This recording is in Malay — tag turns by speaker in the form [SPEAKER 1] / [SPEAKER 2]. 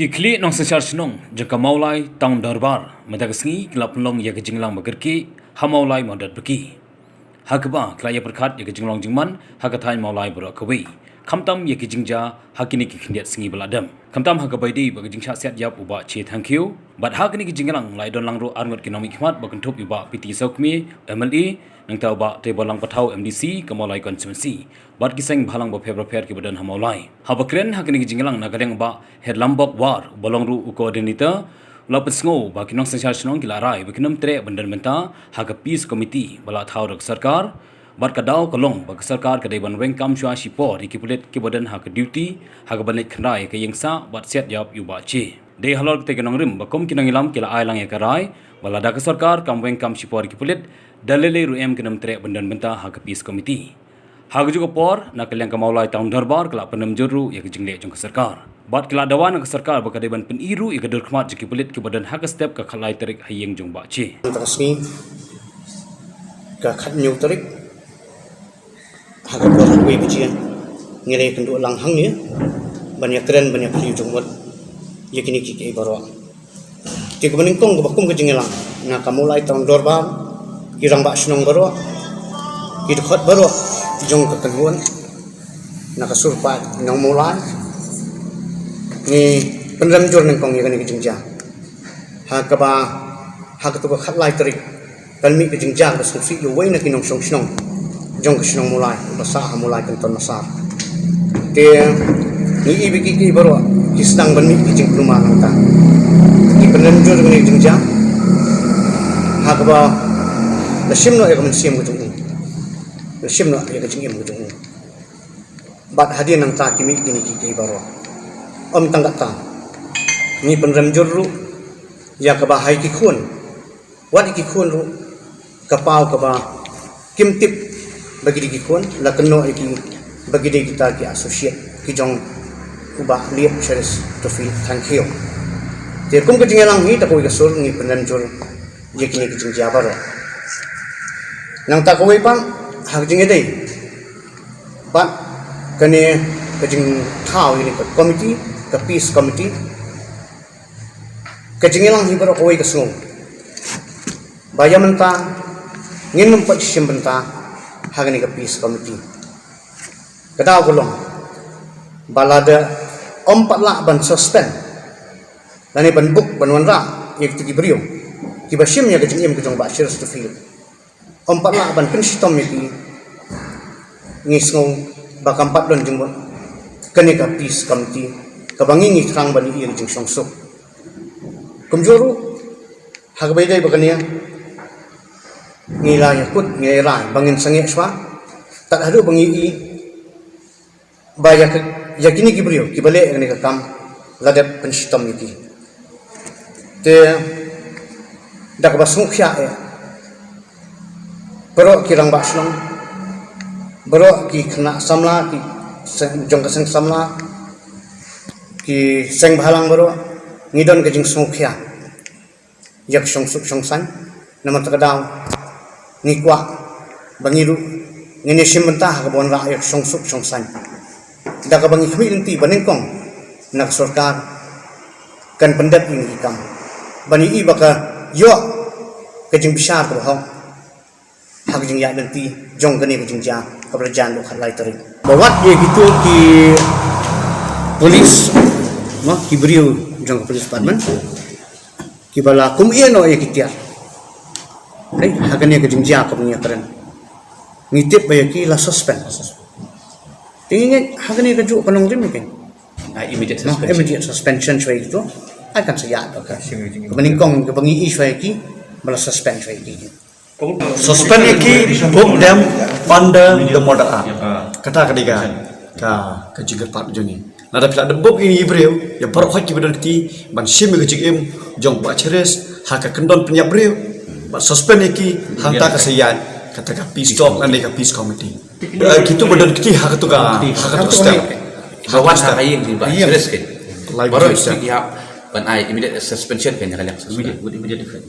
[SPEAKER 1] Kikli nong sechar senong jangka maulai taun darbar madagasngi kelap long ya kejinglang magerki hamaulai modat beki. Hakba kelaya perkat ya kejinglang jingman hakatai maulai berak kawi. Kamtam ya kejingja hakini kikindiat sengi beladam. Kamtam hakabai di bagi jingsa siat yap uba che thank you. Bat hakini kejinglang lai don langro arngot kinami khmat bakentup uba piti saukmi MLE nang tau ba tebalang patau MDC kemaulai konsumensi. Bat kiseng bhalang ba februari ki badan hamaulai. Habakren hakini kejinglang nagadeng ba head lambok war bolongru koordinator lapan sengo ba kinong sensar senong kilarai ba kinom tre bandan menta haga peace committee bala thau rak sarkar bat kadau kolong ba sarkar kadai ban weng kam shwa shipor ikipulet ki badan haga duty haga banet khnai ka yengsa bat set yap yu ba che de halor te kinong rim ba kom kinong ilam kila ai lang ya karai bala da sarkar kam weng kam shipor ikipulet dalele ru em kinom tre bandan menta haga peace committee haga juga por nak kalian kamaulai tahun darbar kelak penem juru ya kejingle jong sarkar bat kelak dawan ke sarkar bakadaiban peniru ya gadur khmat jiki pelit ke badan hak step ke khalai tarik hayeng jong bache
[SPEAKER 2] Resmi ke khat nyu tarik hak por hakwi bijian ngire kendu lang hang ni banyak keren banyak liu jong wat yakini ki baro ti ko bening kong bakum ke jingelang na kamulai tahun darbar kirang ba snong baro ki khot baro jong ke kenuan na kasurpa nang mulai ni penram jor nang kong yakani kijingja ha kaba ha ka to khat lai tarik kalmi kijingja ka susi yo wei na kinong song snong jong ka snong mulai basa mulai kan ton masar te ni ibiki ki baro kisnang ban mi kijing rumah nang ta ki penram jor nang kijingja ha kaba la simno ya kamen sim kutung la simno ya kijing em kutung bat hadir nang ta kimi kini ki baro om tanggat ta ni penram jurru ya ka bahai ki khun wat ki khun ru ka pau ka ba kim tip bagi ki khun la keno ki bagi de kita ki associate ki jong uba liep cheris to feel thank you te kum ka jingelang hi ta ko ka sur ni penram jur ye kini ki jing jabar nang ta ko wei pang hak jing dei ba kane ka jing thau ni ka committee ke peace committee ke jingelang hibaro koi ke sung baya menta ngin mempat sim benta hagani ke peace committee kedau kolong balada patla ban suspend lani ban book ban wanra yek ti brio ki basim ya ke jingem ke jong ba shir to feel patla ban penstom yeki ngisngong bakampat don jengbo kene ke peace committee kabangi ngi trang bani iri jing songsuk kumjuru hagbai dai bagania ngila ya kut ngira bangin sange swa tak hadu bangi i baya yakini gibrio kibale ngani kam ladap penstom iki te dak basung khya e baro kirang baslong baro ki khna samla ki jong kaseng samla ki seng bhalang baro ngidon ke jing songkhya yak songsuk songsan nama takadaw ngikwa bangiru ngene simbenta ka bon ra yak songsuk songsan da ka bangi khmi inti banengkong nak sarkar kan pendat ini kam bani i baka yo ke jing bisar ko ha hak jing ya nanti jong gani ke jing ja kabrajan lo khalai tarik bawat ye gitu ki polis no kibrio jong polis department kibala kum no ya kitia ai hagani ke jingja ko nya keren ngitip ba ki la suspend tingin hagani ke ju kanong rim ken immediate suspension choi itu akan saya ka meningkong ke bangi iswai ki bala suspend choi ki
[SPEAKER 3] suspend ki book them under the model act kata ketiga ka jigar part joni nada pila debok ini ibreu ya baru hak kibadan ti ban sim ke jigem jong ba cheres hak kendon penyap breu ba suspend ki hanta kasayan kata ka peace talk ande ka peace committee gitu badan ki hak tu ka hak tu step
[SPEAKER 4] bawan hayeng di ba cheres ke
[SPEAKER 3] baru
[SPEAKER 4] ban ai immediate suspension kan kalian immediate effect